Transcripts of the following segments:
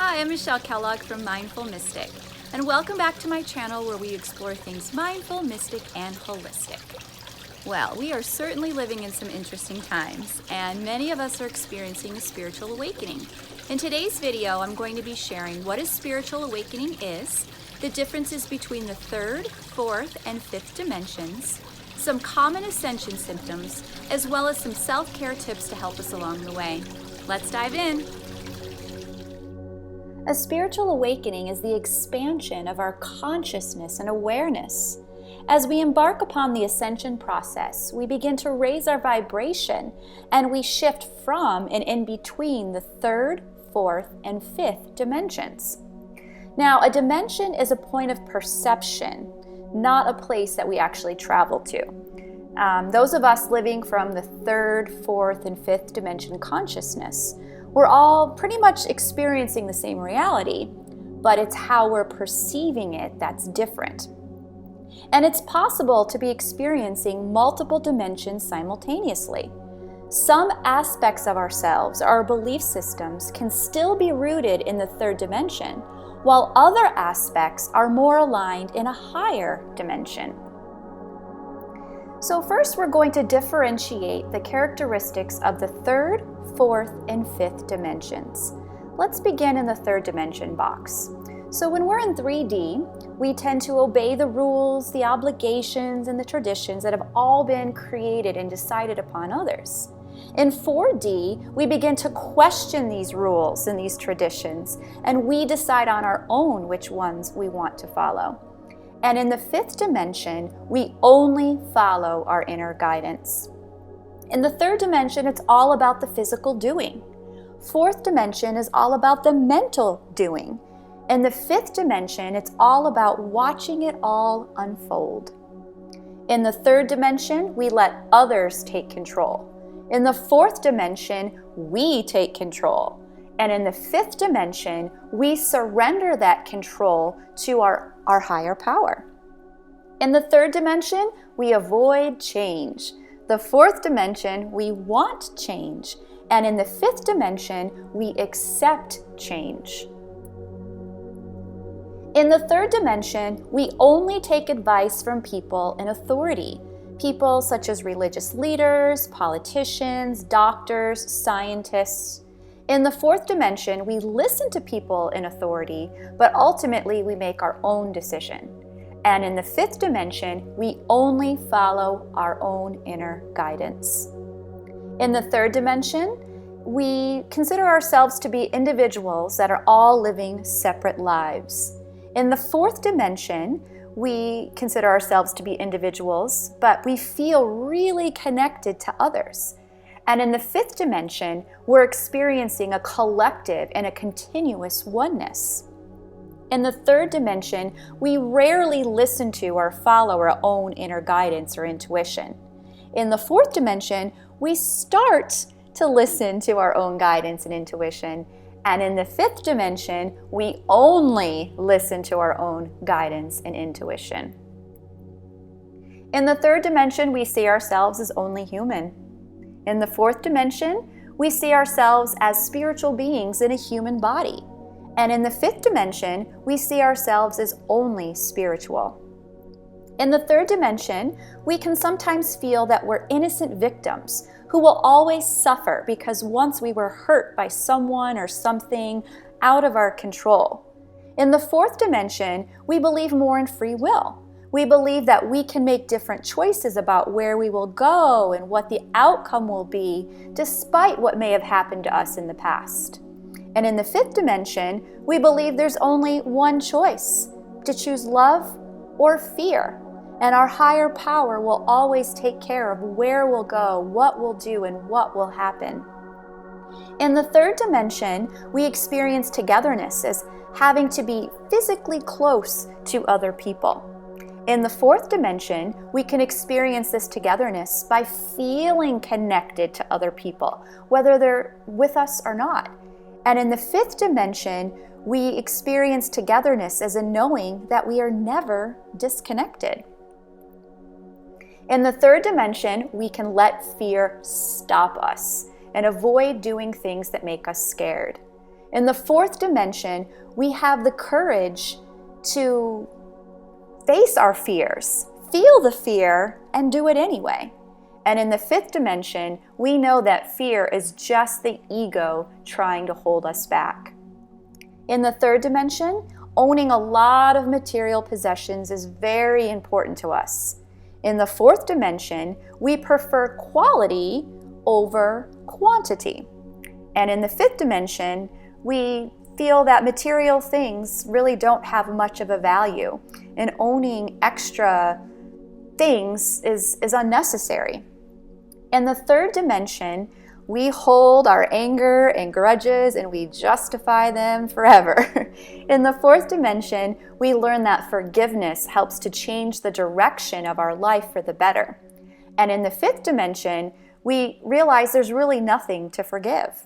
Hi, I'm Michelle Kellogg from Mindful Mystic, and welcome back to my channel where we explore things mindful, mystic, and holistic. Well, we are certainly living in some interesting times, and many of us are experiencing a spiritual awakening. In today's video, I'm going to be sharing what a spiritual awakening is, the differences between the third, fourth, and fifth dimensions, some common ascension symptoms, as well as some self-care tips to help us along the way. Let's dive in. A spiritual awakening is the expansion of our consciousness and awareness. As we embark upon the ascension process, we begin to raise our vibration and we shift from and in between the third, fourth, and fifth dimensions. Now, a dimension is a point of perception, not a place that we actually travel to. Those of us living from the third, fourth, and fifth dimension consciousness, we're all pretty much experiencing the same reality, but it's how we're perceiving it that's different. And it's possible to be experiencing multiple dimensions simultaneously. Some aspects of ourselves, our belief systems, can still be rooted in the third dimension, while other aspects are more aligned in a higher dimension. So first, we're going to differentiate the characteristics of the third, fourth, and fifth dimensions. Let's begin in the third dimension box. So when we're in 3D, we tend to obey the rules, the obligations, and the traditions that have all been created and decided upon others. In 4D, we begin to question these rules and these traditions, and we decide on our own which ones we want to follow. And in the fifth dimension, we only follow our inner guidance. In the third dimension, it's all about the physical doing. Fourth dimension is all about the mental doing. In the fifth dimension, it's all about watching it all unfold. In the third dimension, we let others take control. In the fourth dimension, we take control. And in the fifth dimension, we surrender that control to our higher power. In the third dimension, we avoid change. The fourth dimension, we want change. And in the fifth dimension, we accept change. In the third dimension, we only take advice from people in authority. People such as religious leaders, politicians, doctors, scientists. In the fourth dimension, we listen to people in authority, but ultimately we make our own decision. And in the fifth dimension, we only follow our own inner guidance. In the third dimension, we consider ourselves to be individuals that are all living separate lives. In the fourth dimension, we consider ourselves to be individuals, but we feel really connected to others. And in the fifth dimension, we're experiencing a collective and a continuous oneness. In the third dimension, we rarely listen to or follow our own inner guidance or intuition. In the fourth dimension, we start to listen to our own guidance and intuition. And in the fifth dimension, we only listen to our own guidance and intuition. In the third dimension, we see ourselves as only human. In the fourth dimension, we see ourselves as spiritual beings in a human body. And in the fifth dimension, we see ourselves as only spiritual. In the third dimension, we can sometimes feel that we're innocent victims who will always suffer because once we were hurt by someone or something out of our control. In the fourth dimension, we believe more in free will. We believe that we can make different choices about where we will go and what the outcome will be, despite what may have happened to us in the past. And in the fifth dimension, we believe there's only one choice, to choose love or fear. And our higher power will always take care of where we'll go, what we'll do, and what will happen. In the third dimension, we experience togetherness as having to be physically close to other people. In the fourth dimension, we can experience this togetherness by feeling connected to other people, whether they're with us or not. And in the fifth dimension, we experience togetherness as a knowing that we are never disconnected. In the third dimension, we can let fear stop us and avoid doing things that make us scared. In the fourth dimension, we have the courage to face our fears, feel the fear, and do it anyway. And in the fifth dimension, we know that fear is just the ego trying to hold us back. In the third dimension, owning a lot of material possessions is very important to us. In the fourth dimension, we prefer quality over quantity. And in the fifth dimension, we feel that material things really don't have much of a value, and owning extra things is unnecessary. In the third dimension, we hold our anger and grudges and we justify them forever. In the fourth dimension, we learn that forgiveness helps to change the direction of our life for the better. And in the fifth dimension, we realize there's really nothing to forgive.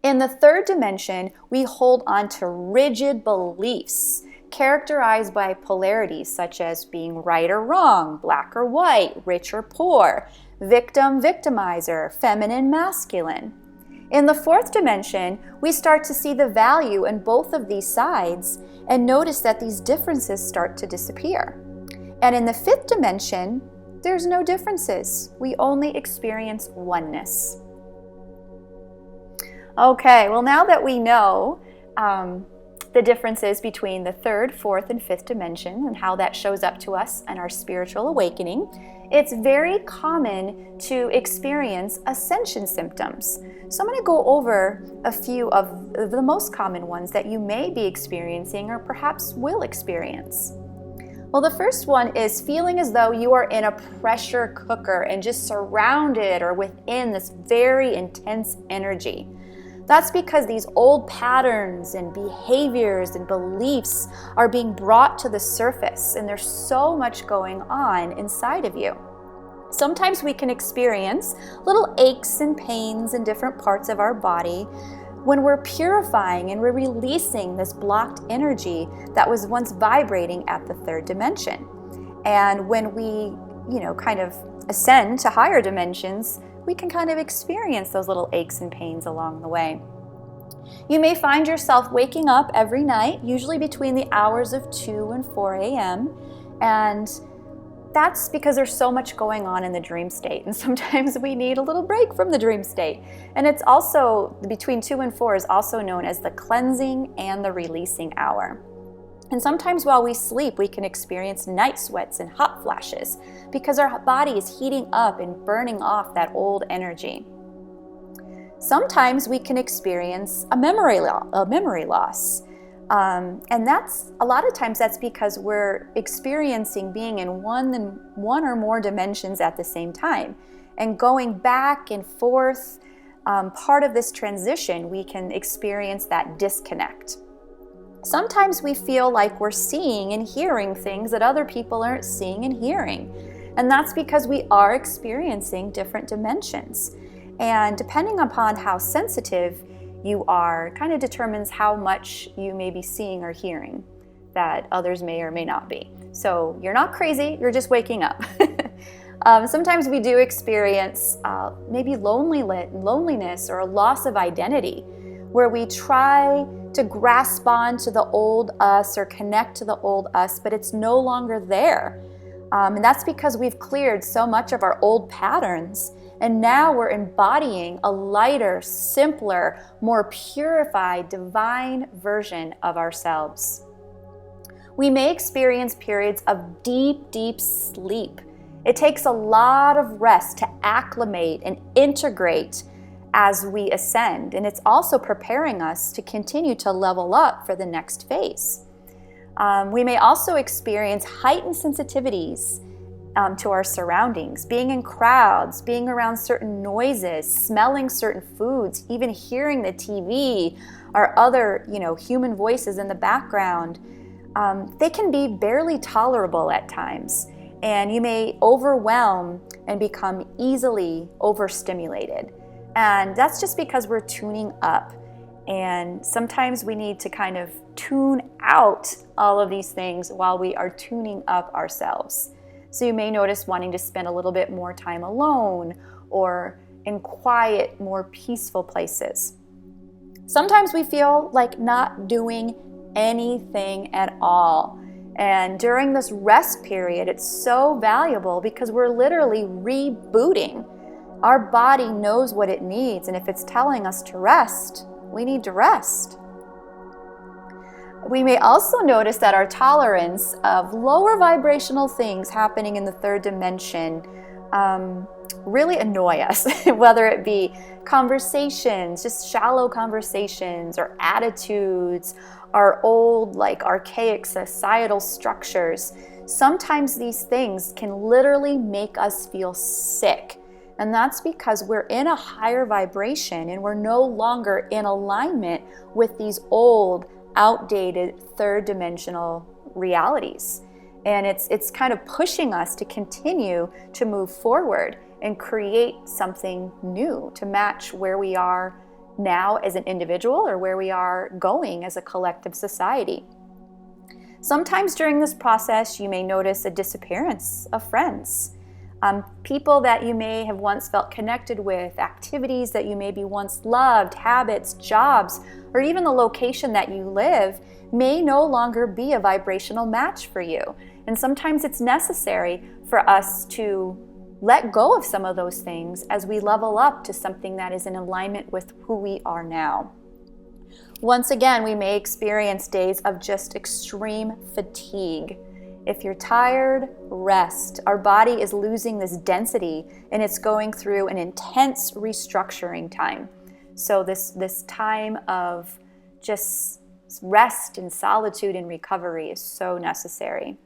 In the third dimension, we hold on to rigid beliefs characterized by polarities such as being right or wrong, black or white, rich or poor, victim, victimizer, feminine, masculine. In the fourth dimension, we start to see the value in both of these sides and notice that these differences start to disappear. And in the fifth dimension, there's no differences. We only experience oneness. Okay, well, now that we know the differences between the third, fourth, and fifth dimension and how that shows up to us in our spiritual awakening, it's very common to experience ascension symptoms. So I'm going to go over a few of the most common ones that you may be experiencing or perhaps will experience. Well, the first one is feeling as though you are in a pressure cooker and just surrounded or within this very intense energy. That's because these old patterns and behaviors and beliefs are being brought to the surface, and there's so much going on inside of you. Sometimes we can experience little aches and pains in different parts of our body when we're purifying and we're releasing this blocked energy that was once vibrating at the third dimension. And when we, kind of ascend to higher dimensions, we can kind of experience those little aches and pains along the way. You may find yourself waking up every night, usually between the hours of 2 and 4 a.m., and that's because there's so much going on in the dream state, and sometimes we need a little break from the dream state. And it's also, between 2 and 4 is also known as the cleansing and the releasing hour. And sometimes while we sleep, we can experience night sweats and hot flashes because our body is heating up and burning off that old energy. Sometimes we can experience a memory loss. And that's a lot of times that's because we're experiencing being in one or more dimensions at the same time. And going back and forth, part of this transition, we can experience that disconnect. Sometimes we feel like we're seeing and hearing things that other people aren't seeing and hearing. And that's because we are experiencing different dimensions. And depending upon how sensitive you are, kind of determines how much you may be seeing or hearing that others may or may not be. So you're not crazy, you're just waking up. Sometimes we do experience maybe loneliness or a loss of identity, where we try to grasp on to the old us or connect to the old us, but it's no longer there. And that's because we've cleared so much of our old patterns, and now we're embodying a lighter, simpler, more purified, divine version of ourselves. We may experience periods of deep, deep sleep. It takes a lot of rest to acclimate and integrate as we ascend, and it's also preparing us to continue to level up for the next phase. We may also experience heightened sensitivities to our surroundings, being in crowds, being around certain noises, smelling certain foods, even hearing the TV or other, human voices in the background. They can be barely tolerable at times, and you may overwhelm and become easily overstimulated. And that's just because we're tuning up. And sometimes we need to kind of tune out all of these things while we are tuning up ourselves. So you may notice wanting to spend a little bit more time alone or in quiet, more peaceful places. Sometimes we feel like not doing anything at all. And during this rest period, it's so valuable because we're literally rebooting. Our body knows what it needs, and if it's telling us to rest, we need to rest. We may also notice that our tolerance of lower vibrational things happening in the third dimension really annoy us, whether it be conversations, just shallow conversations, or attitudes, our old, archaic societal structures. Sometimes these things can literally make us feel sick. And that's because we're in a higher vibration and we're no longer in alignment with these old, outdated, third dimensional realities. And it's kind of pushing us to continue to move forward and create something new to match where we are now as an individual or where we are going as a collective society. Sometimes during this process, you may notice a disappearance of friends. People that you may have once felt connected with, activities that you maybe once loved, habits, jobs, or even the location that you live may no longer be a vibrational match for you. And sometimes it's necessary for us to let go of some of those things as we level up to something that is in alignment with who we are now. Once again, we may experience days of just extreme fatigue. If you're tired, rest. Our body is losing this density and it's going through an intense restructuring time. So this time of just rest and solitude and recovery is so necessary.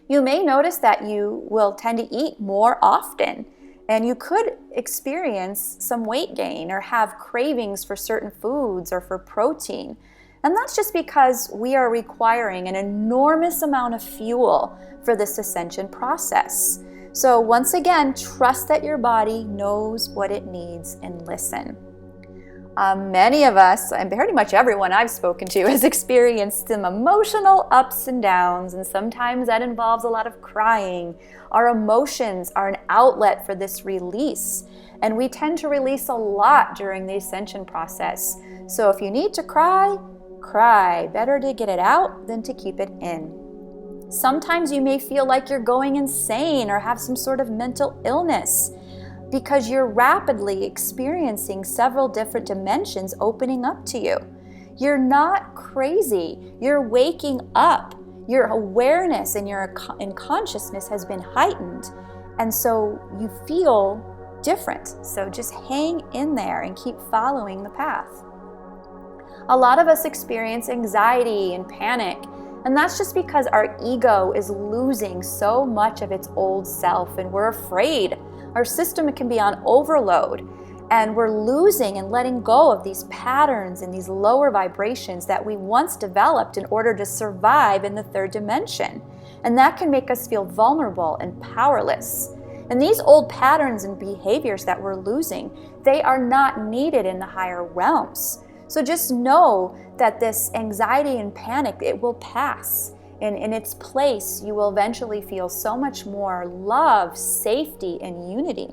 You may notice that you will tend to eat more often, and you could experience some weight gain or have cravings for certain foods or for protein. And that's just because we are requiring an enormous amount of fuel for this ascension process. So once again, trust that your body knows what it needs and listen. Many of us, and pretty much everyone I've spoken to, has experienced some emotional ups and downs, and sometimes that involves a lot of crying. Our emotions are an outlet for this release, and we tend to release a lot during the ascension process. So if you need to cry, cry. Better to get it out than to keep it in. Sometimes you may feel like you're going insane or have some sort of mental illness, because you're rapidly experiencing several different dimensions opening up to you. You're not crazy. You're waking up. Your awareness and your consciousness has been heightened. And so you feel different. So just hang in there and keep following the path. A lot of us experience anxiety and panic, and that's just because our ego is losing so much of its old self and we're afraid. Our system can be on overload, and we're losing and letting go of these patterns and these lower vibrations that we once developed in order to survive in the third dimension. And that can make us feel vulnerable and powerless. And these old patterns and behaviors that we're losing, they are not needed in the higher realms. So just know that this anxiety and panic, it will pass. And in its place, you will eventually feel so much more love, safety, and unity.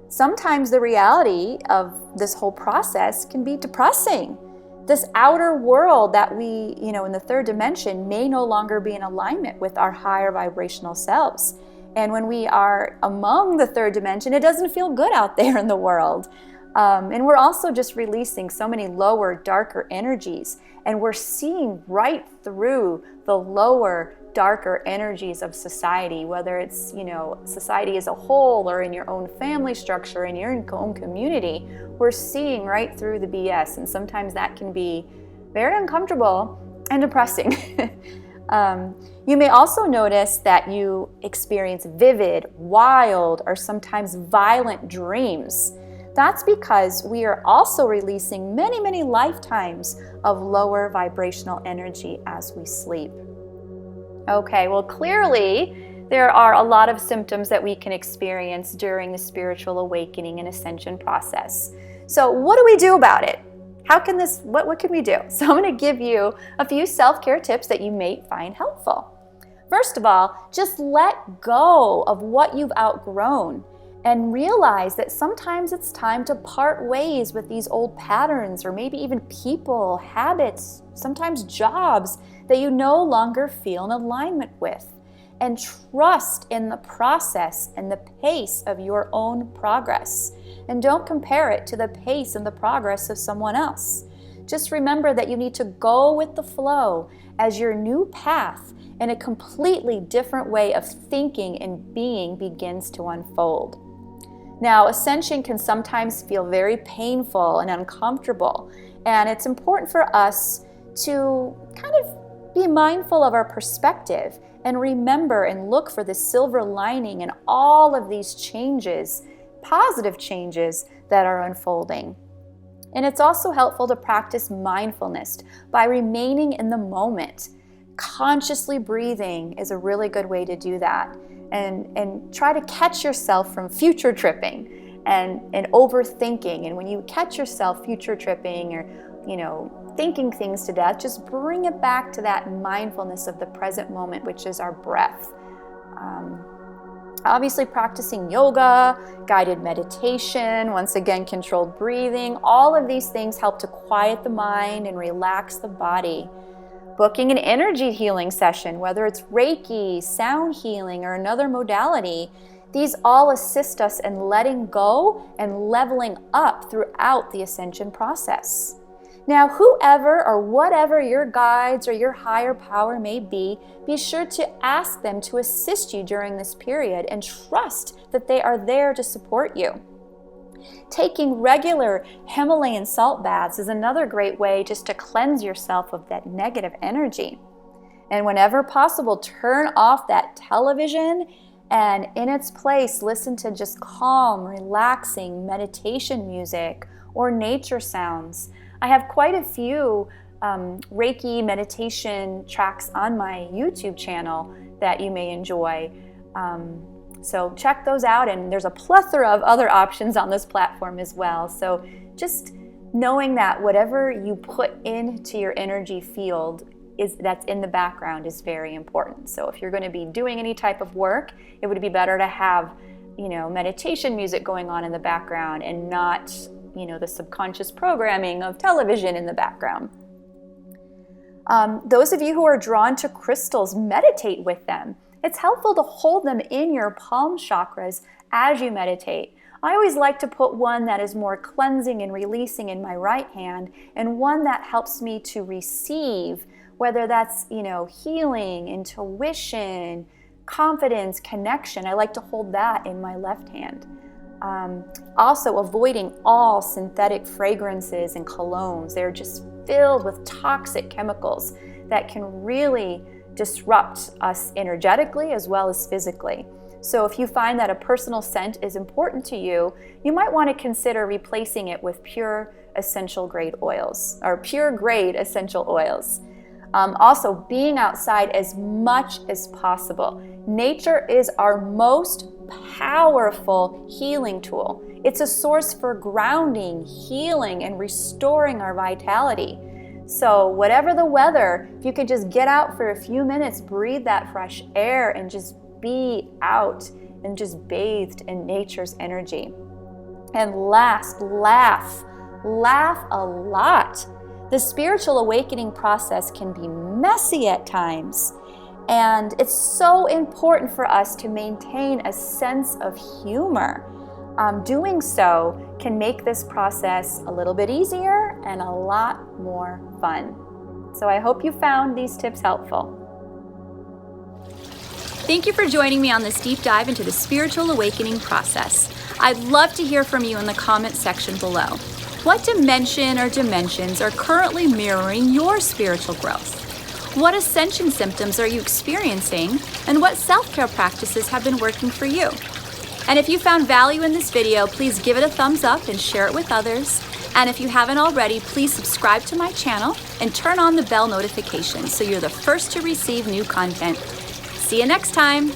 Sometimes the reality of this whole process can be depressing. This outer world that we, in the third dimension may no longer be in alignment with our higher vibrational selves. And when we are among the third dimension, it doesn't feel good out there in the world. And we're also just releasing so many lower, darker energies. And we're seeing right through the lower, darker energies of society, whether it's, society as a whole or in your own family structure, in your own community. We're seeing right through the BS. And sometimes that can be very uncomfortable and depressing. You may also notice that you experience vivid, wild, or sometimes violent dreams. That's because we are also releasing many, many lifetimes of lower vibrational energy as we sleep. Okay, well, clearly there are a lot of symptoms that we can experience during the spiritual awakening and ascension process. So what do we do about it? What can we do? So I'm going to give you a few self-care tips that you may find helpful. First of all, just let go of what you've outgrown and realize that sometimes it's time to part ways with these old patterns, or maybe even people, habits, sometimes jobs that you no longer feel in alignment with. And trust in the process and the pace of your own progress. And don't compare it to the pace and the progress of someone else. Just remember that you need to go with the flow as your new path in a completely different way of thinking and being begins to unfold. Now, ascension can sometimes feel very painful and uncomfortable, and it's important for us to kind of be mindful of our perspective and remember and look for the silver lining in all of these changes, positive changes that are unfolding. And it's also helpful to practice mindfulness by remaining in the moment. Consciously breathing is a really good way to do that. And try to catch yourself from future tripping and overthinking. And when you catch yourself future tripping or, thinking things to death, just bring it back to that mindfulness of the present moment, which is our breath. Obviously practicing yoga, guided meditation, once again controlled breathing, all of these things help to quiet the mind and relax the body. Booking an energy healing session, whether it's Reiki, sound healing, or another modality, these all assist us in letting go and leveling up throughout the ascension process. Now, whoever or whatever your guides or your higher power may be sure to ask them to assist you during this period and trust that they are there to support you. Taking regular Himalayan salt baths is another great way just to cleanse yourself of that negative energy. And whenever possible, turn off that television and in its place, listen to just calm, relaxing meditation music or nature sounds. I have quite a few Reiki meditation tracks on my YouTube channel that you may enjoy. So check those out, and there's a plethora of other options on this platform as well. So just knowing that whatever you put into your energy field that's in the background is very important. So if you're going to be doing any type of work, it would be better to have, meditation music going on in the background and not, the subconscious programming of television in the background. Those of you who are drawn to crystals, meditate with them. It's helpful to hold them in your palm chakras as you meditate. I always like to put one that is more cleansing and releasing in my right hand, and one that helps me to receive, whether that's, healing, intuition, confidence, connection. I like to hold that in my left hand. Also avoiding all synthetic fragrances and colognes. They're just filled with toxic chemicals that can really disrupt us energetically as well as physically. So if you find that a personal scent is important to you, you might want to consider replacing it with pure essential grade oils or pure grade essential oils. Also, being outside as much as possible. Nature is our most powerful healing tool. It's a source for grounding, healing, and restoring our vitality. So whatever the weather, if you could just get out for a few minutes, breathe that fresh air, and just be out and just bathed in nature's energy. And last, laugh a lot. The spiritual awakening process can be messy at times, and it's so important for us to maintain a sense of humor. Doing so can make this process a little bit easier and a lot more fun. So I hope you found these tips helpful. Thank you for joining me on this deep dive into the spiritual awakening process. I'd love to hear from you in the comment section below. What dimension or dimensions are currently mirroring your spiritual growth? What ascension symptoms are you experiencing, and what self-care practices have been working for you? And if you found value in this video, please give it a thumbs up and share it with others. And if you haven't already, please subscribe to my channel and turn on the bell notifications so you're the first to receive new content. See you next time.